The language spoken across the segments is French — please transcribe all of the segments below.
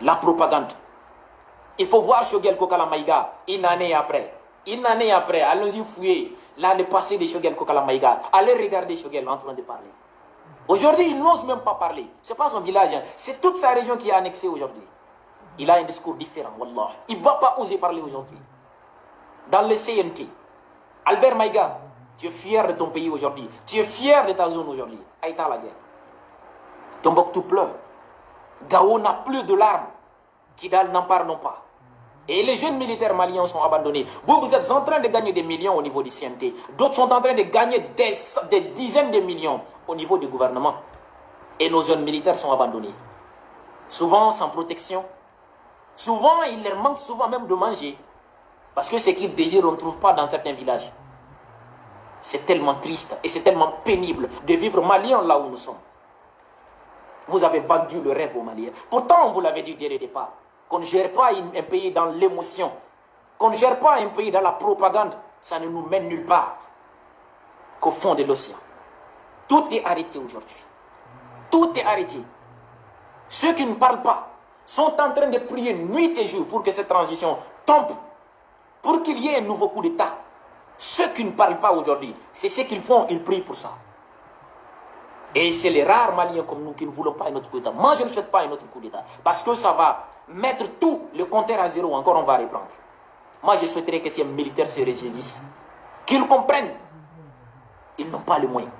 La propagande. Il faut voir Choguel Kokala Maïga une année après. Une année après, allons-y fouiller. Là, le passé de Choguel Kokala Maïga. Allez regarder Choguel en train de parler. Aujourd'hui, il n'ose même pas parler. Ce n'est pas son village, hein. C'est toute sa région qui est annexée aujourd'hui. Il a un discours différent, wallah. Il ne va pas oser parler aujourd'hui. Dans le CNT, Albert Maïga, tu es fier de ton pays aujourd'hui. Tu es fier de ta zone aujourd'hui. Aïta la guerre. Tombouctou pleure. Gao n'a plus de larmes. Kidal n'en parle pas. Et les jeunes militaires maliens sont abandonnés. Vous êtes en train de gagner des millions au niveau du CNT. D'autres sont en train de gagner des dizaines de millions au niveau du gouvernement. Et nos jeunes militaires sont abandonnés. Souvent sans protection. Souvent, il leur manque souvent même de manger. Parce que ce qu'ils désirent, on ne trouve pas dans certains villages. C'est tellement triste et c'est tellement pénible de vivre malien là où nous sommes. Vous avez vendu le rêve aux Maliens. Pourtant, on vous l'avait dit dès le départ. Qu'on ne gère pas un pays dans l'émotion. Qu'on ne gère pas un pays dans la propagande. Ça ne nous mène nulle part qu'au fond de l'océan. Tout est arrêté aujourd'hui. Tout est arrêté. Ceux qui ne parlent pas sont en train de prier nuit et jour pour que cette transition tombe. Pour qu'il y ait un nouveau coup d'État. Ceux qui ne parlent pas aujourd'hui, c'est ce qu'ils font, ils prient pour ça. Et c'est les rares Maliens comme nous qui ne voulons pas un autre coup d'État. Moi, je ne souhaite pas un autre coup d'État. Parce que ça va mettre tout le compteur à zéro. Encore, on va reprendre. Moi, je souhaiterais que ces militaires se ressaisissent. Qu'ils comprennent. Ils n'ont pas les moyens.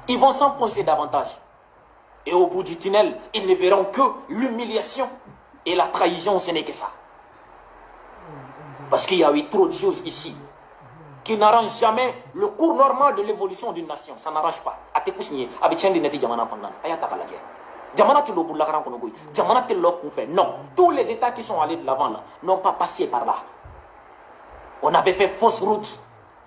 Ils vont s'enfoncer davantage. Et au bout du tunnel, ils ne verront que l'humiliation. Et la trahison, ce n'est que ça. Parce qu'il y a eu trop de choses ici qui n'arrangent jamais le cours normal de l'évolution d'une nation. Ça n'arrange pas. Non, tous les États qui sont allés de l'avant là n'ont pas passé par là. On avait fait fausse route.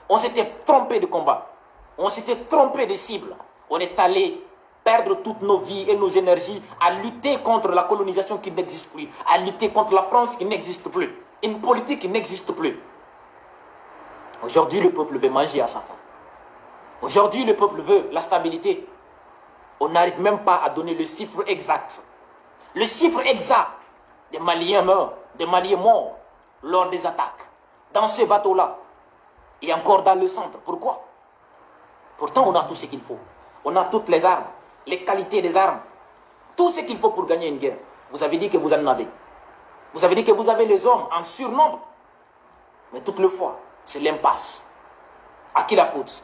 On s'était trompé de combat. On s'était trompé de cible. On est allé perdre toutes nos vies et nos énergies à lutter contre la colonisation qui n'existe plus, à lutter contre la France qui n'existe plus, une politique qui n'existe plus. Aujourd'hui, le peuple veut manger à sa faim. Aujourd'hui, le peuple veut la stabilité. On n'arrive même pas à donner le chiffre exact. Le chiffre exact des Maliens morts, des Maliens morts lors des attaques. Dans ce bateau-là. Et encore dans le centre. Pourquoi? Pourtant, on a tout ce qu'il faut. On a toutes les armes, les qualités des armes. Tout ce qu'il faut pour gagner une guerre. Vous avez dit que vous en avez. Vous avez dit que vous avez les hommes en surnombre. Mais toute le fois, c'est l'impasse. À qui la faute?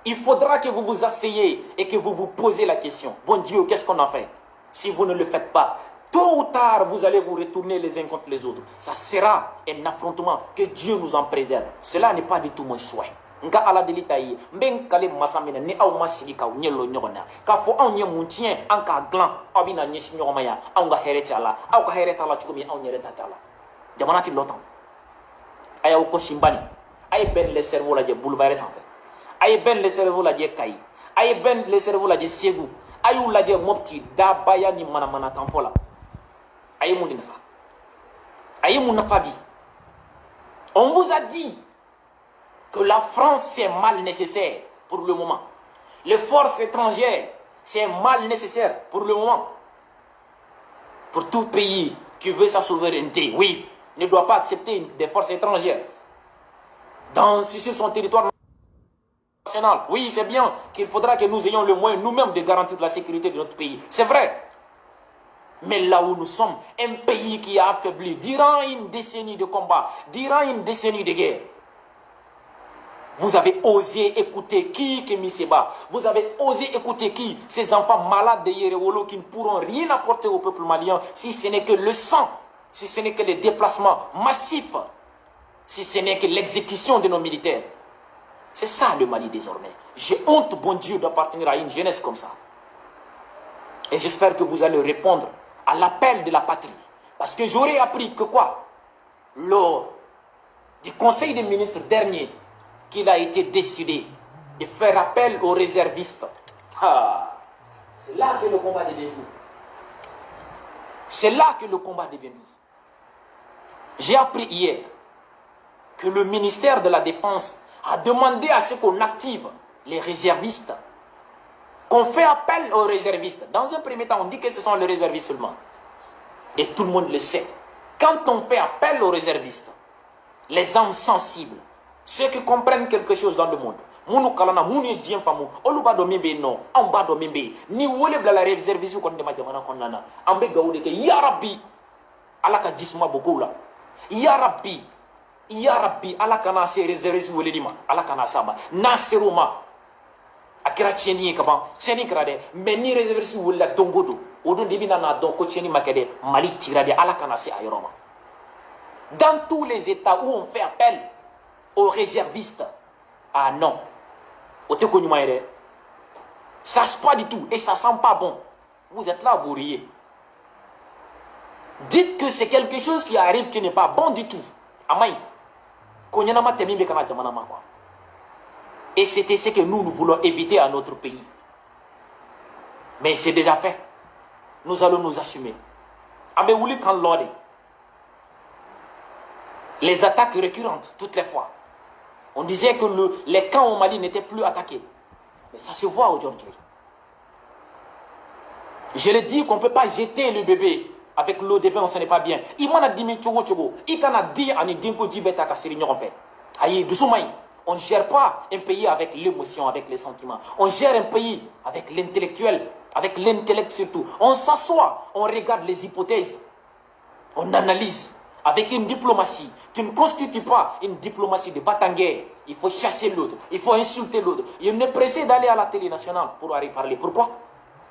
Il faudra que vous vous asseyez et que vous vous posez la question. Bon Dieu, qu'est-ce qu'on a fait? Si vous ne le faites pas, tôt ou tard, vous allez vous retourner les uns contre les autres. Ça sera un affrontement. Que Dieu nous en préserve. Cela n'est pas du tout mon souhait. Nga ala delita yi mben kale masamina ni aw masigi ka nyelo nyogona ka fo aw nye muntien an ka glan aw bina nyeshi nyogoma ya aw nga hereti ala aw ka hereti ala chukumi aw nyere tatala jamana ti lotan aya ko shimbani ay ben le cerveau la je boulevard sans fait ay ben le cerveau la je kay ay ben le cerveau la je segu ayu la je mopti da baya ni mana mana kan fola ay mun dina fa ay mun na fabi on vous a dit que la France, c'est un mal nécessaire pour le moment. Les forces étrangères, c'est un mal nécessaire pour le moment. Pour tout pays qui veut sa souveraineté, oui, ne doit pas accepter des forces étrangères sur son territoire national. Oui, c'est bien qu'il faudra que nous ayons le moyen nous-mêmes de garantir la sécurité de notre pays. C'est vrai. Mais là où nous sommes, un pays qui a affaibli durant une décennie de combat, durant une décennie de guerre, vous avez osé écouter qui Kémy Séba? Vous avez osé écouter qui? Ces enfants malades de Yerewolo qui ne pourront rien apporter au peuple malien si ce n'est que le sang, si ce n'est que les déplacements massifs, si ce n'est que l'exécution de nos militaires. C'est ça le Mali désormais. J'ai honte, bon Dieu, d'appartenir à une jeunesse comme ça. Et j'espère que vous allez répondre à l'appel de la patrie. Parce que j'aurais appris que quoi? Lors du Conseil des ministres dernier, qu'il a été décidé de faire appel aux réservistes. Ah, c'est là que le combat devient doux. C'est là que le combat devient doux. J'ai appris hier que le ministère de la Défense a demandé à ce qu'on active les réservistes, qu'on fait appel aux réservistes. Dans un premier temps, on dit que ce sont les réservistes seulement. Et tout le monde le sait. Quand on fait appel aux réservistes, les âmes sensibles, ceux qui comprennent quelque chose dans le monde, munu kalana munu dien famu oluba do mimbe no amba do mimbe ni wole bla la réserviste ko ndema jamana konnana ambe gawde ke ya rabbi alaka jisma bogola ya rabbi alaka na se réserviste wole dima alaka na sama nasiruma akira cheni kaban cheni krade mais ni réserviste wole dongodo odon debina na don ko cheni makede mali tirade alaka na se ayroma. Dans tous les états où on fait appel aux réservistes, ah non, ça se pas du tout et ça sent pas bon. Vous êtes là, vous riez. Dites que c'est quelque chose qui arrive qui n'est pas bon du tout. Amaï. Et c'était ce que nous voulons éviter à notre pays. Mais c'est déjà fait. Nous allons nous assumer. Les attaques récurrentes, toutes les fois. On disait que les camps au Mali n'étaient plus attaqués. Mais ça se voit aujourd'hui. Je l'ai dit qu'on ne peut pas jeter le bébé avec l'eau de bain, ce n'est pas bien. Il m'en a dit, il m'en a dit, on ne gère pas un pays avec l'émotion, avec les sentiments. On gère un pays avec l'intellectuel, avec l'intellect surtout. On s'assoit, on regarde les hypothèses, on analyse. Avec une diplomatie qui ne constitue pas une diplomatie de batanguère. Il faut chasser l'autre, il faut insulter l'autre. Il n'est pressé d'aller à la télé nationale pour aller parler. Pourquoi?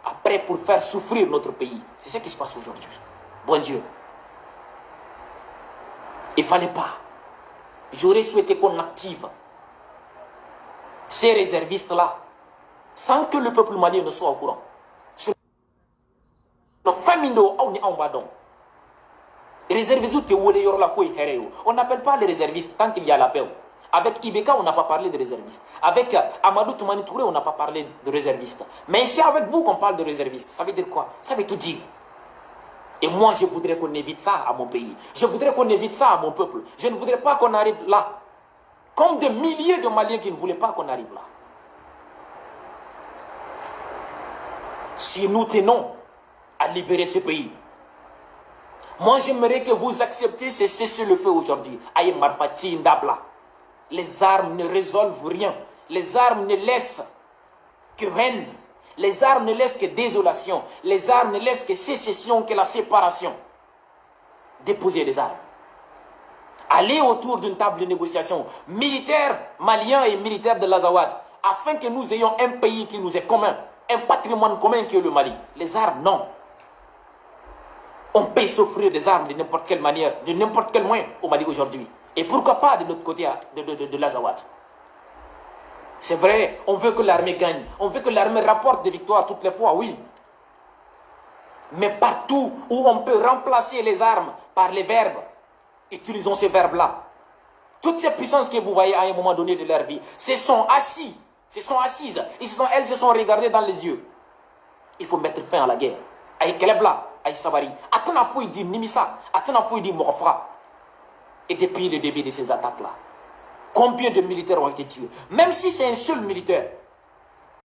Après, pour faire souffrir notre pays. C'est ce qui se passe aujourd'hui. Bon Dieu. Il ne fallait pas. J'aurais souhaité qu'on active ces réservistes-là sans que le peuple malien ne soit au courant. On n'appelle pas les réservistes tant qu'il y a la paix. Avec Ibeka, on n'a pas parlé de réservistes. Avec Amadou Toumani Touré, on n'a pas parlé de réservistes. Mais c'est avec vous qu'on parle de réservistes. Ça veut dire quoi? Ça veut tout dire. Et moi, je voudrais qu'on évite ça à mon pays. Je voudrais qu'on évite ça à mon peuple. Je ne voudrais pas qu'on arrive là. Comme des milliers de Maliens qui ne voulaient pas qu'on arrive là. Si nous tenons à libérer ce pays, moi, j'aimerais que vous acceptiez ce cessez-le-feu aujourd'hui. Aïe Marfati Ndabla. Les armes ne résolvent rien. Les armes ne laissent que haine. Les armes ne laissent que désolation. Les armes ne laissent que sécession, que la séparation. Déposez les armes. Allez autour d'une table de négociation, militaires maliens et militaires de l'Azawad, afin que nous ayons un pays qui nous est commun, un patrimoine commun qui est le Mali. Les armes, non. On peut s'offrir des armes de n'importe quelle manière, de n'importe quel moyen au Mali aujourd'hui. Et pourquoi pas de l'autre côté de l'Azawad. C'est vrai, on veut que l'armée gagne. On veut que l'armée rapporte des victoires toutes les fois, oui. Mais partout où on peut remplacer les armes par les verbes, utilisons ces verbes-là. Toutes ces puissances que vous voyez à un moment donné de leur vie, elles sont assises. Elles se sont regardées dans les yeux. Il faut mettre fin à la guerre. Aïe Kelebla, aïe Savary. Atana Fouy dit Nimisa, Atana Fouy dit Morfra. Et depuis le début de ces attaques-là, combien de militaires ont été tués? Même si c'est un seul militaire,